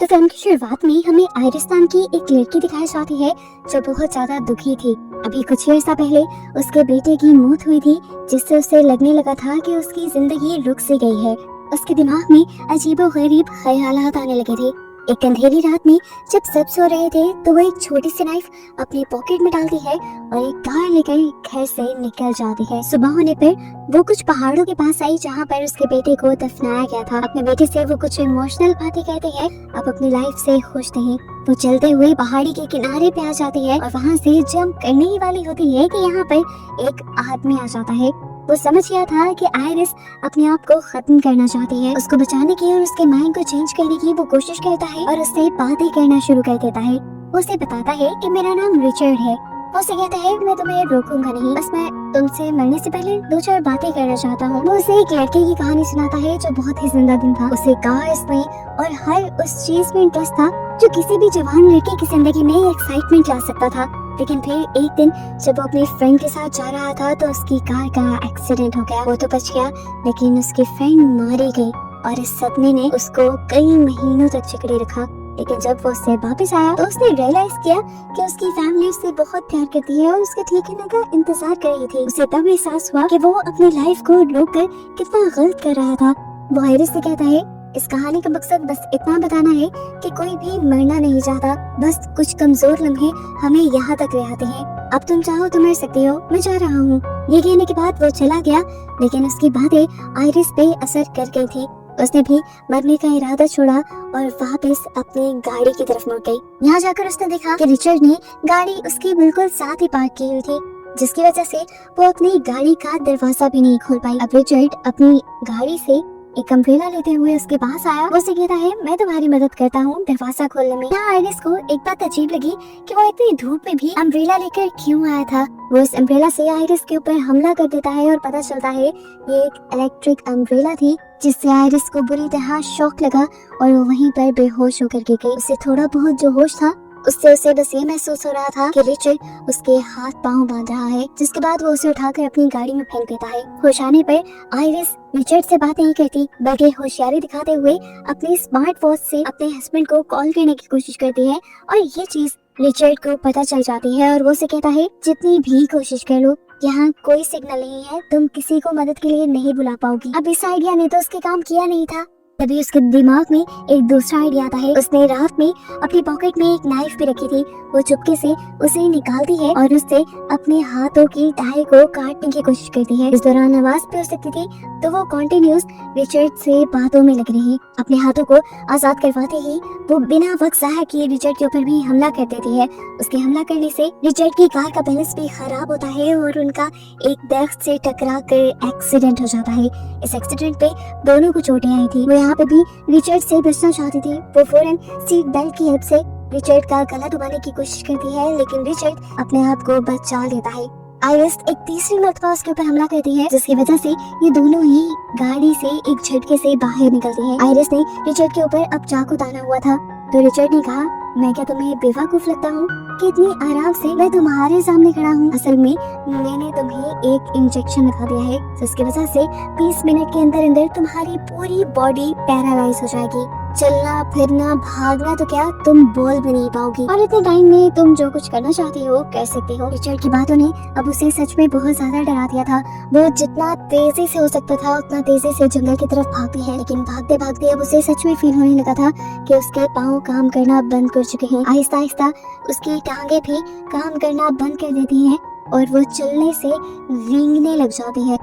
तो फिल्म की शुरुआत में हमें आयरिस नाम की एक लड़की दिखाई जाती है जो बहुत ज्यादा दुखी थी। अभी कुछ ही अर्सा पहले उसके बेटे की मौत हुई थी, जिससे उसे लगने लगा था कि उसकी जिंदगी रुक सी गई है। उसके दिमाग में अजीबोगरीब ख्यालात आने लगे थे। एक अंधेरी रात में जब सब सो रहे थे तो वो एक छोटी सी नाइफ अपने पॉकेट में डालती है और एक कार लेकर घर से निकल जाती है। सुबह होने पर वो कुछ पहाड़ों के पास आई जहाँ पर उसके बेटे को दफनाया गया था। अपने बेटे से वो कुछ इमोशनल बातें कहते हैं, अब अपनी लाइफ से खुश नहीं। वो चलते हुए पहाड़ी के किनारे पे आ जाती है और वहाँ से जंप करने ही वाली होती है कि यहाँ पर एक आदमी आ जाता है। वो समझ गया था कि आयरिस अपने आप को खत्म करना चाहती है। उसको बचाने की और उसके माइंड को चेंज करने की वो कोशिश करता है और उससे बातें करना शुरू कर देता है। वो उसे बताता है कि मेरा नाम रिचर्ड है। वो उसे कहता है मैं तुम्हें रोकूंगा नहीं, बस मैं तुमसे मिलने से पहले 2-4 बातें करना चाहता हूँ। वो उसे एक लड़के की कहानी सुनाता है जो बहुत ही जिंदा दिल था। उसे कार्स में और हर उस चीज में इंटरेस्ट था जो किसी भी जवान लड़के की जिंदगी में एक्साइटमेंट ला सकता था। लेकिन फिर एक दिन जब वो अपने फ्रेंड के साथ जा रहा था तो उसकी कार का एक्सीडेंट हो गया। वो तो बच गया लेकिन उसकी फ्रेंड मारी गई और इस सदमे ने उसको कई महीनों तक जकड़े रखा। लेकिन जब वो उससे वापस आया तो उसने रियलाइज किया कि उसकी फैमिली उससे बहुत प्यार करती है और उसके ठीक होने का इंतजार कर रही थी। उसे तब एहसास हुआ कि वो अपनी लाइफ को रोककर कितना गलत कर रहा था। वो आयरिस से कहता है इस कहानी का मकसद बस इतना बताना है कि कोई भी मरना नहीं चाहता, बस कुछ कमजोर लम्हे हमें यहाँ तक ले आते हैं। अब तुम चाहो तो मर सकते हो, मैं जा रहा हूँ। ये कहने के बाद वो चला गया, लेकिन उसकी बातें आयरिस पे असर कर गई थी। उसने भी मरने का इरादा छोड़ा और वापस अपनी गाड़ी की तरफ मुड़ गई। यहाँ जाकर उसने देखा कि रिचर्ड ने गाड़ी उसके बिल्कुल साथ ही पार्क की हुई थी, जिसकी वजह से वो अपनी गाड़ी का दरवाजा भी नहीं खोल पाई। अब रिचर्ड अपनी गाड़ी से एक अम्ब्रेला लेते हुए उसके पास आया। वो उसे कहता है मैं तुम्हारी मदद करता हूँ दरवाजा खोलने में। यहाँ आयरिस को एक बात अजीब लगी कि वो इतनी धूप में भी अम्ब्रेला लेकर क्यों आया था। वो इस अम्ब्रेला से आयरिस के ऊपर हमला कर देता है और पता चलता है ये एक इलेक्ट्रिक अम्ब्रेला थी, जिससे आयरिस को बुरी तरह शॉक लगा और वो वहीं पर बेहोश होकर गिर गई। उसे थोड़ा बहुत जो होश था उससे उसे बस ये महसूस हो रहा था कि रिचर्ड उसके हाथ पांव बांध रहा है, जिसके बाद वो उसे उठाकर अपनी गाड़ी में फेंक देता है। होश आने पर आयरिस रिचर्ड से बात नहीं करती, बल्कि होशियारी दिखाते हुए अपने स्मार्ट वॉच से अपने हस्बैंड को कॉल करने की कोशिश करती है और ये चीज रिचर्ड को पता चल जाती है और वो उसे कहता है जितनी भी कोशिश कर लो यहाँ कोई सिग्नल नहीं है, तुम किसी को मदद के लिए नहीं बुला पाओगी। अब इस आइडिया ने तो उसके काम किया नहीं था। तभी उसके दिमाग में एक दूसरा आइडिया आता है। उसने रात में अपनी पॉकेट में एक नाइफ भी रखी थी। वो चुपके से उसे निकालती है और उससे अपने हाथों की टाई को काटने की कोशिश करती है। इस दौरान आवाज भी हो सकती थी, तो वो कॉन्टिन्यूस रिचर्ड से बातों में लग रही। अपने हाथों को आजाद करवाते ही वो बिना वक्त जाया किए रिचर्ड के ऊपर भी हमला कर देती है। उसके हमला करने से रिचर्ड की कार का बैलेंस भी खराब होता है और उनका एक दरख्त से टकरा कर एक्सीडेंट हो जाता है। इस एक्सीडेंट पे दोनों को चोटें आई थी। वो यहाँ पे भी रिचर्ड से बचना चाहती थी। वो फौरन सीट बेल्ट की हेल्प से रिचर्ड का गला दबाने की कोशिश करती है, लेकिन रिचर्ड अपने आप को बचा लेता है। आयरिस एक तीसरी मर्तबा उसके ऊपर हमला करती है, जिसकी वजह से ये दोनों ही गाड़ी से एक झटके से बाहर निकलती हैं। आयरिस ने रिचर्ड के ऊपर अब चाकू ताना हुआ था, तो रिचर्ड ने कहा मैं क्या तुम्हें बेवकूफ लगता हूँ कि इतनी आराम से मैं तुम्हारे सामने खड़ा हूँ। असल में मैंने तुम्हें एक इंजेक्शन लगा दिया है, जिसकी वजह से 20 मिनट के अंदर अंदर तुम्हारी पूरी बॉडी पैरालाइज हो जाएगी। चलना फिरना भागना तो क्या तुम बोल भी नहीं पाओगी और इतने टाइम में तुम जो कुछ करना चाहती हो कर सकती हो। रिचर्ड की बातों ने अब उसे सच में बहुत ज्यादा डरा दिया था। वो जितना तेजी से हो सकता था उतना तेजी से जंगल की तरफ भागती है, लेकिन भागते भागते अब उसे सच में फील होने लगा था कि उसके पाँव काम करना बंद कर चुके हैं। आहिस्ता आहिस्ता उसकी टांगे भी काम करना बंद कर देती हैं और वो चलने से रेंगने लग जाती है।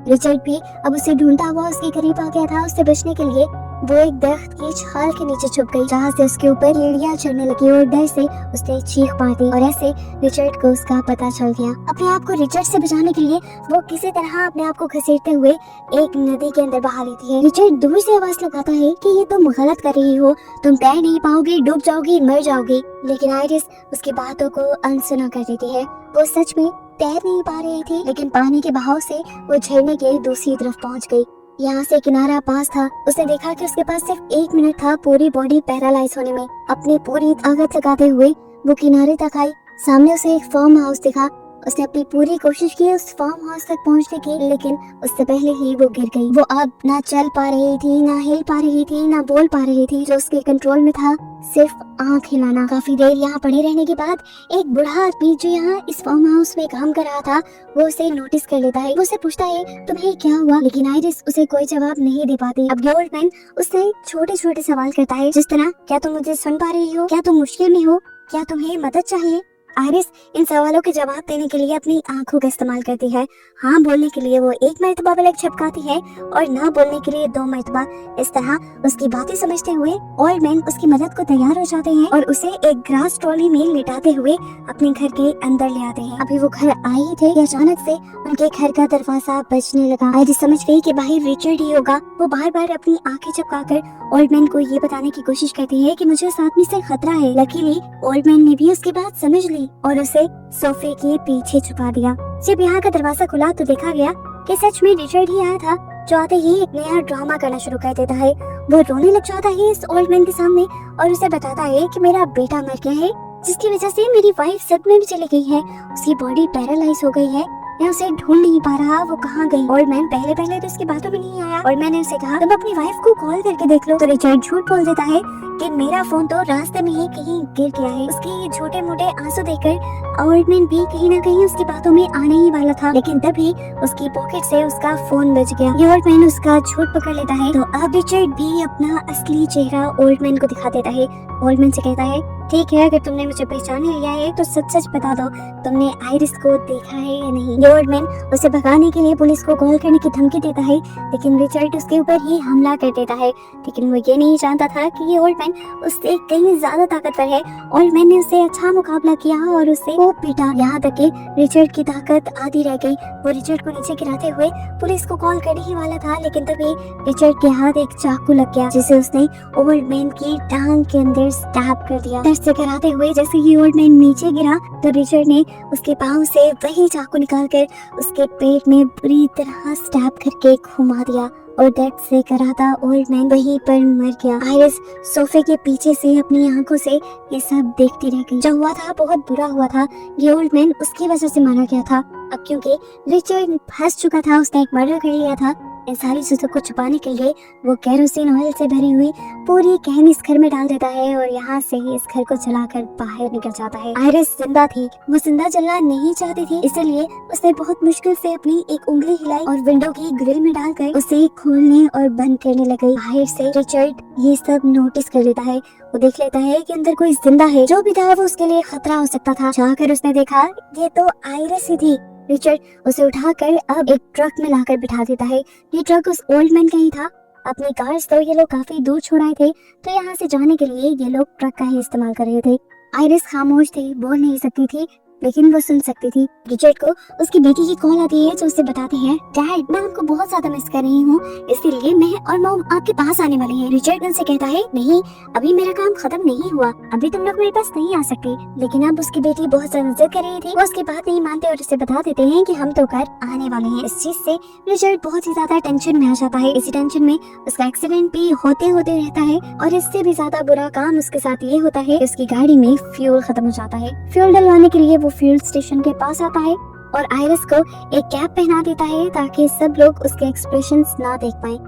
रिचर्ड भी अब उसे ढूंढता हुआ उसके करीब आ गया था। उससे बचने के लिए वो एक दरख्त की छाल के नीचे छुप गई, जहाँ से उसके ऊपर एड़ियां चढ़ने लगी और डर से उसने चीख मार दी और ऐसे रिचर्ड को उसका पता चल गया। अपने आप को रिचर्ड से बचाने के लिए वो किसी तरह अपने आप को घसीटते हुए एक नदी के अंदर बहा लेती है। रिचर्ड दूर से आवाज लगाता है कि ये तुम गलत कर रही हो, तुम तैर नहीं पाओगी, डूब जाओगी, मर जाओगी। लेकिन आयरिस उसकी बातों को अनसुना कर देती है। वो सच में तैर नहीं पा रही थी, लेकिन पानी के बहाव से वो झरने के दूसरी तरफ पहुंच गई। यहाँ से किनारा पास था। उसने देखा कि उसके पास सिर्फ 1 मिनट था पूरी बॉडी पैरालाइज होने में। अपनी पूरी ताकत लगाते हुए वो किनारे तक आई। सामने उसे एक फार्म हाउस दिखा। उसने अपनी पूरी कोशिश की उस फार्म हाउस तक पहुंचने की, लेकिन उससे पहले ही वो गिर गई। वो अब ना चल पा रही थी, ना हिल पा रही थी, ना बोल पा रही थी। जो उसके कंट्रोल में था सिर्फ आंख हिलाना। काफी देर यहाँ पड़े रहने के बाद एक बूढ़ा आदमी जो यहाँ इस फार्म हाउस में काम कर रहा था, वो उसे नोटिस कर लेता है। वो उसे पूछता है तुम्हें क्या हुआ, लेकिन आइरिस उसे कोई जवाब नहीं दे पाती। अब ये ओल्ड मैन उससे छोटे छोटे सवाल करता है, जिस तरह क्या तुम मुझे सुन पा रही हो, क्या तुम मुश्किल में हो, क्या तुम्हें मदद चाहिए। आइरिस इन सवालों के जवाब देने के लिए अपनी आंखों का इस्तेमाल करती है। हाँ बोलने के लिए वो 1 मरतबा पलक झपकाती है और ना बोलने के लिए 2 मरतबा। इस तरह उसकी बातें समझते हुए ओल्ड मैन उसकी मदद को तैयार हो जाते हैं और उसे एक ग्रास ट्रॉली में लिटाते हुए अपने घर के अंदर ले आते हैं। अभी वो घर आए ही थे कि अचानक से उनके घर का दरवाजा बजने लगा। आइरिस समझ गई कि बाहर रिचर्ड ही होगा। वो बार बार अपनी आंखें झपकाकर ओल्ड मैन को ये बताने की कोशिश करती है कि मुझे उस आदमी से खतरा है। लकीली ओल्ड मैन ने भी उसकी बात समझ ली और उसे सोफे के पीछे छुपा दिया। जब यहाँ का दरवाजा खुला तो देखा गया कि सच में रिचर्ड ही आया था, जो आते ही एक नया ड्रामा करना शुरू कर देता है। वो रोने लग जाता है इस ओल्ड मैन के सामने और उसे बताता है कि मेरा बेटा मर गया है, जिसकी वजह से मेरी वाइफ सदमे में चली गई है। उसकी बॉडी पैरालाइज हो गई है, मैं उसे ढूंढ नहीं पा रहा, वो कहाँ गई। ओल्ड मैन पहले तो उसकी बातों में नहीं आया और मैंने उसे कहा तुम अपनी वाइफ को कॉल करके देख लो। तो रिचर्ड झूठ बोल देता है कि मेरा फोन तो रास्ते में ही कहीं गिर गया है। उसके छोटे मोटे आंसू देखकर ओल्ड मैन भी कहीं ना कहीं उसकी बातों में आने ही वाला था, लेकिन तभी उसकी पॉकेट से उसका फोन बच गया। ये ओल्ड मैन उसका झूठ पकड़ लेता है। तो अब रिचर्ड भी अपना असली चेहरा ओल्ड मैन को दिखा देता है। ओल्ड मैन से कहता है ठीक है, अगर तुमने मुझे पहचान लिया है तो सच सच बता दो, तुमने आइरिस को देखा है या नहीं। ये ओल्ड मैन उसे भगाने के लिए पुलिस को कॉल करने की धमकी देता है, लेकिन रिचर्ड उसके ऊपर ही हमला कर देता है। लेकिन वो ये नहीं जानता था कि ये ओल्ड मैन उससे कहीं ज्यादा ताकतवर है। ओल्ड मैन ने उससे अच्छा मुकाबला किया और उससे वो पीटा, यहाँ तक कि रिचर्ड की ताकत आधी रह गई। वो रिचर्ड को नीचे गिराते हुए पुलिस को कॉल करने ही वाला था, लेकिन तभी रिचर्ड के हाथ एक चाकू लग गया, जिसे उसने ओल्ड मैन की टांग के अंदर स्टैब कर दिया। से कराते हुए जैसे ही ओल्ड मैन नीचे गिरा तो रिचर्ड ने उसके पांव से वही चाकू निकालकर उसके पेट में बुरी तरह स्टैब करके घुमा दिया और दर्द से कराता ओल्ड मैन वहीं पर मर गया। आइरिस सोफे के पीछे से अपनी आंखों से ये सब देखती रह गई। जो हुआ था बहुत बुरा हुआ था। ये ओल्ड मैन उसकी वजह से मारा गया था। अब क्योंकि रिचर्ड फंस चुका था, उसने एक मर्डर कर लिया था, इन सारी चीजों को छुपाने के लिए वो केरोसिन ऑयल से भरी हुई पूरी कैन इस घर में डाल देता है और यहाँ से ही इस घर को जलाकर बाहर निकल जाता है। आइरिस जिंदा थी, वो जिंदा जलना नहीं चाहती थी, इसलिए उसने बहुत मुश्किल से अपनी एक उंगली हिलाई और विंडो की ग्रिल में डालकर उसे खोलने और बंद करने लगी। बाहर से रिचर्ड ये सब नोटिस कर लेता है। वो देख लेता है कि अंदर कोई जिंदा है। जो भी था वो उसके लिए खतरा हो सकता था। जाकर उसने देखा ये तो आइरिस ही थी। रिचर्ड उसे उठाकर अब एक ट्रक में लाकर बिठा देता है। ये ट्रक उस ओल्ड मैन का ही था। अपनी कार तो ये लोग काफी दूर छोड़ आए थे, तो यहाँ से जाने के लिए ये लोग ट्रक का ही इस्तेमाल कर रहे थे। आइरिस खामोश थी, बोल नहीं सकती थी, लेकिन वो सुन सकती थी। रिचर्ड को उसकी बेटी की कॉल आती है जो उसे बताती है डैड मैं आपको बहुत ज्यादा मिस कर रही हूँ, इसलिए मैं और मॉम आपके पास आने वाले हैं। रिचर्ड उनसे कहता है नहीं, अभी मेरा काम खत्म नहीं हुआ, अभी तुम लोग मेरे पास नहीं आ सकते। लेकिन अब उसकी बेटी बहुत ज्यादा जिद कर रही थी। वो उसकी बात नहीं मानते और उसे बता देते हैं कि हम तो घर आने वाले हैं। इस चीज से रिचर्ड बहुत ही ज्यादा टेंशन में आ जाता है। इसी टेंशन में उसका एक्सीडेंट भी होते होते रहता है और इससे भी ज्यादा बुरा काम उसके साथ ये होता है, उसकी गाड़ी में फ्यूल खत्म हो जाता है। फ्यूल डलवाने के लिए वो फ्यूल स्टेशन के पास आता है और आइरिस को एक कैप पहना देता है ताकि सब लोग उसके एक्सप्रेशंस ना देख पाए।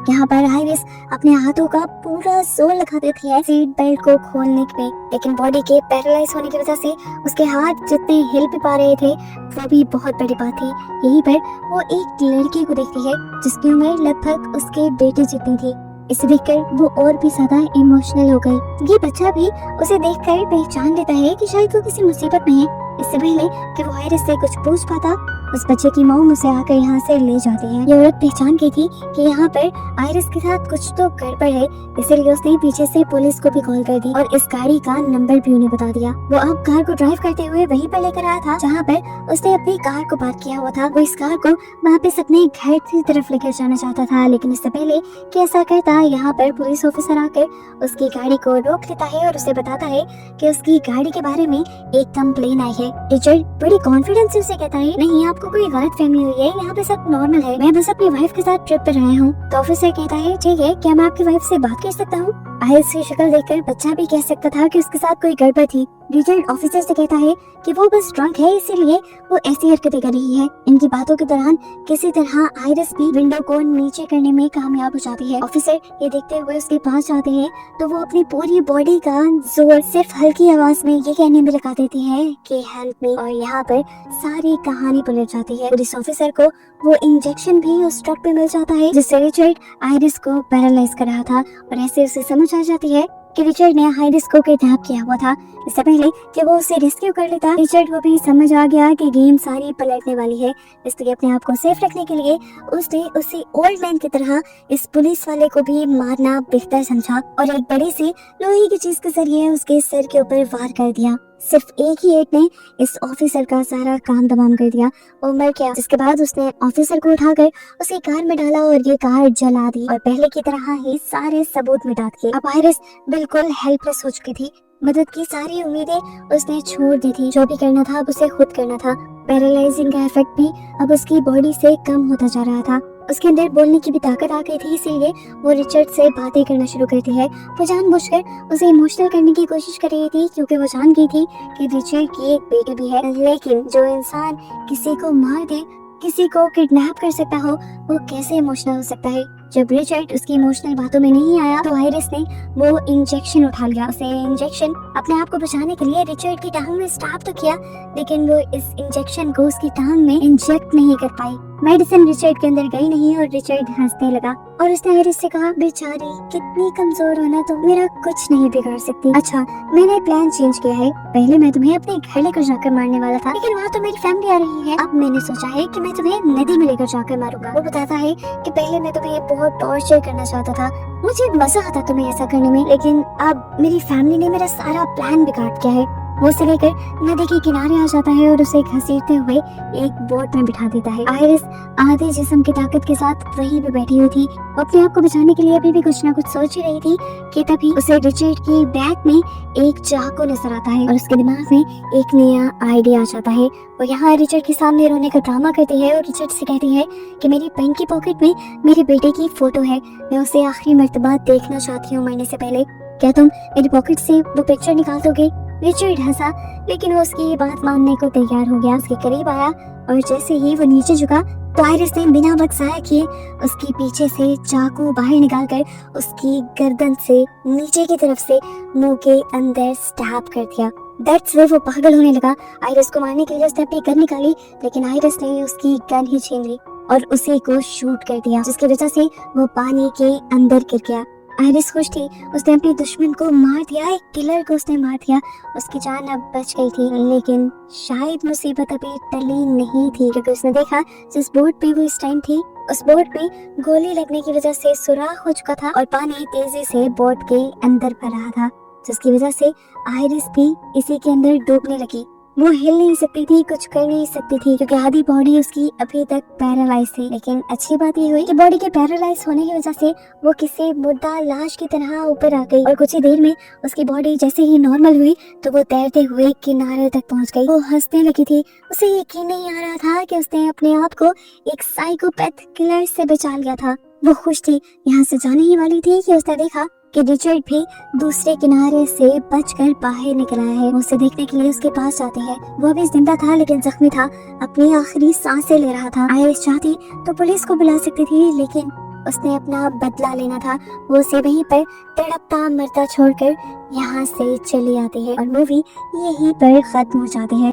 यहाँ पर आइरिस अपने हाथों का पूरा जोर लगा देती है सीट बेल्ट को खोलने में, लेकिन बॉडी के पैरालाइज होने की वजह से उसके हाथ जितने हिल भी पा रहे थे वो भी बहुत बड़ी बात थी। यहीं पर वो एक लड़की को देखती है जिसकी उम्र लगभग उसके बेटे जितनी थी। इसे देखकर वो और भी ज्यादा इमोशनल हो गई। ये बच्चा भी उसे देखकर पहचान लेता है कि शायद वो किसी मुसीबत में है। इससे पहले कि वो आइरिस से कुछ पूछ पाता, उस बच्चे की मॉम उसे आकर यहाँ से ले जाती है। ये औरत पहचान गई थी कि यहाँ पर आइरिस के साथ कुछ तो गड़बड़ है, इसीलिए उसने पीछे से पुलिस को भी कॉल कर दी और इस गाड़ी का नंबर भी उन्हें बता दिया। वो अब कार को ड्राइव करते हुए वहीं पर लेकर आया था जहाँ पर उसने अपनी कार को पार्क किया हुआ था। वो इस कार को वापस अपने घर की तरफ लेकर जाना चाहता था, लेकिन इससे पहले कि ऐसा करता यहाँ पर पुलिस ऑफिसर आकर उसकी गाड़ी को रोक लेता है और उसे बताता है कि उसकी गाड़ी के बारे में एक कंप्लेन आई है। रिचर्ड बड़ी कॉन्फिडेंस से उसे कहता है नहीं, आपको कोई गलत फहमी हुई है, यहाँ पे सब नॉर्मल है, मैं बस अपनी वाइफ के साथ ट्रिप पर आया हूँ। तो ऑफिसर कहता है ठीक है, क्या मैं आपकी वाइफ से बात कर सकता हूँ? आइरिस की शक्ल देखकर बच्चा भी कह सकता था कि उसके साथ कोई गड़बड़ थी। रिचर्ड ऑफिसर से कहता है कि वो बस ड्रंक है, इसीलिए वो ऐसी हरकतें कर रही है। इनकी बातों के दौरान किसी तरह आइरिस भी विंडो को नीचे करने में कामयाब हो जाती है। ऑफिसर ये देखते हुए उसके पास जाते हैं तो वो अपनी पूरी बॉडी का जोर सिर्फ हल्की आवाज में ये कहने में लगा देती है कि हेल्प मी, और यहाँ पर सारी कहानी पलट जाती है। पुलिस ऑफिसर को वो इंजेक्शन भी उस ट्रक पे मिल जाता है जिससे रिचर्ड आइरिस को पैरालाइज कर रहा था, और ऐसे उसे समझ आ जाती है कि रिचर्ड ने आइरिस को किडनैप किया हुआ था। इससे पहले कि वो उसे रेस्क्यू कर लेता, रिचर्ड को भी समझ आ गया कि गेम सारी पलटने वाली है। इसलिए अपने आप को सेफ रखने के लिए उसने उसी ओल्ड मैन की तरह इस पुलिस वाले को भी मारना बेहतर समझा और एक बड़ी सी लोहे की चीज के जरिए उसके सर के ऊपर वार कर दिया। सिर्फ एक ही एट ने इस ऑफिसर का सारा काम तमाम कर दिया। वो मर गया, जिसके बाद उसने ऑफिसर को उठाकर उसे कार में डाला और ये कार जला दी और पहले की तरह ही सारे सबूत मिटा दिए। अब आइरिस बिल्कुल हेल्पलेस हो चुकी थी। मदद की सारी उम्मीदें उसने छोड़ दी थी। जो भी करना था अब उसे खुद करना था। पैरालाइजिंग का इफेक्ट भी अब उसकी बॉडी से कम होता जा रहा था। उसके अंदर बोलने की भी ताकत आ गई थी, इसीलिए वो रिचर्ड से बातें करना शुरू करती है। वो जानबूझकर उसे इमोशनल करने की कोशिश कर रही थी क्योंकि वो जान गई थी कि रिचर्ड की एक बेटी भी है। लेकिन जो इंसान किसी को मार दे, किसी को किडनैप कर सकता हो, वो कैसे इमोशनल हो सकता है। जब रिचर्ड उसकी इमोशनल बातों में नहीं आया तो आइरिस ने वो इंजेक्शन उठा लिया। उसे इंजेक्शन अपने आप को बचाने के लिए रिचर्ड की टांग में स्टैब तो किया, लेकिन वो इस इंजेक्शन को उसकी टांग में इंजेक्ट नहीं कर पाई। मेडिसिन रिचर्ड के अंदर गई नहीं और रिचर्ड हंसने लगा और उसने आइरिस से कहा, बेचारी कितनी कमजोर हो ना तुम, मेरा कुछ नहीं बिगाड़ सकती। अच्छा, मैंने प्लान चेंज किया है। पहले मैं तुम्हें अपने घर लेकर जाकर मारने वाला था, लेकिन वहाँ तो मेरी फैमिली आ रही है। अब मैंने सोचा है कि मैं तुम्हें नदी में लेकर जाकर मारूंगा। वो बताता है कि पहले मैं तुम्हें बहुत टॉर्चर करना चाहता था, मुझे मजा आता तुम्हें ऐसा करने में, लेकिन अब मेरी फैमिली ने मेरा सारा प्लान बिगाड़ दिया है। वो उसे लेकर नदी के किनारे आ जाता है और उसे घसीटते हुए एक बोट में बिठा देता है। आइरिस आधे जिस्म की ताकत के साथ वहीं पे बैठी हुई थी। वो अपने आप को बचाने के लिए अभी भी कुछ ना कुछ सोच ही रही थी कि तभी उसे रिचर्ड की बैग में एक चाकू नजर आता है और उसके दिमाग में एक नया आइडिया आ जाता है। वो यहाँ रिचर्ड के सामने रोने का ड्रामा करती है और रिचर्ड से कहती है कि मेरी पेन की पॉकेट में मेरे बेटे की फोटो है, मैं उसे आखिरी मर्तबा देखना चाहती हूँ मरने से पहले, क्या तुम मेरी पॉकेट से वो पिक्चर निकाल दोगे? रिचर्ड हंसा, लेकिन वो उसकी ये बात मानने को तैयार हो गया। उसके करीब आया और जैसे ही वो नीचे झुका तो आइरिस ने बिना वक्त ज़ाया किए उसके पीछे से चाकू बाहर निकालकर उसकी गर्दन से नीचे की तरफ से मुंह के अंदर स्टैब कर दिया। दैट्स वे वो पागल होने लगा। आइरिस को मारने के लिए उसने अपनी गन निकाली, लेकिन आइरिस ने उसकी गन ही छीन ली और उसी को शूट कर दिया, जिसकी वजह से वो पानी के अंदर गिर गया। आइरिस खुश थी, उसने अपने दुश्मन को मार दिया, एक किलर को उसने मार दिया। उसकी जान अब बच गई थी, लेकिन शायद मुसीबत अभी टली नहीं थी, क्योंकि उसने देखा जिस बोट पे वो इस टाइम थी उस बोट पे गोली लगने की वजह से सुराख हो चुका था और पानी तेजी से बोट के अंदर भर रहा था, जिसकी वजह से आइरिस भी इसी के अंदर डूबने लगी। वो हिल नहीं सकती थी, कुछ कर नहीं सकती थी, क्योंकि आधी बॉडी उसकी अभी तक पैरालाइज थी। लेकिन अच्छी बात ये हुई कि बॉडी के पैरालाइज होने की वजह से वो किसी मुर्दा लाश की तरह ऊपर आ गई और कुछ ही देर में उसकी बॉडी जैसे ही नॉर्मल हुई तो वो तैरते हुए किनारे तक पहुंच गई। वो हंसने लगी थी, उसे यकीन नहीं आ रहा था कि उसने अपने आप को एक साइकोपैथ किलर से बचा लिया था। वो खुश थी, यहाँ से जाने ही वाली थी कि उसने देखा कि रिचर्ड भी दूसरे किनारे से बचकर बाहर निकल आया है। उसे देखने के लिए उसके पास जाते हैं। वो भी जिंदा था लेकिन जख्मी था, अपनी आखिरी सांसें ले रहा था। आइरिस चाहती तो पुलिस को बुला सकती थी, लेकिन उसने अपना बदला लेना था। वो उसे वहीं पर तड़पता मरता छोड़कर यहाँ से चली आती है और मूवी यहीं पर खत्म हो जाती है।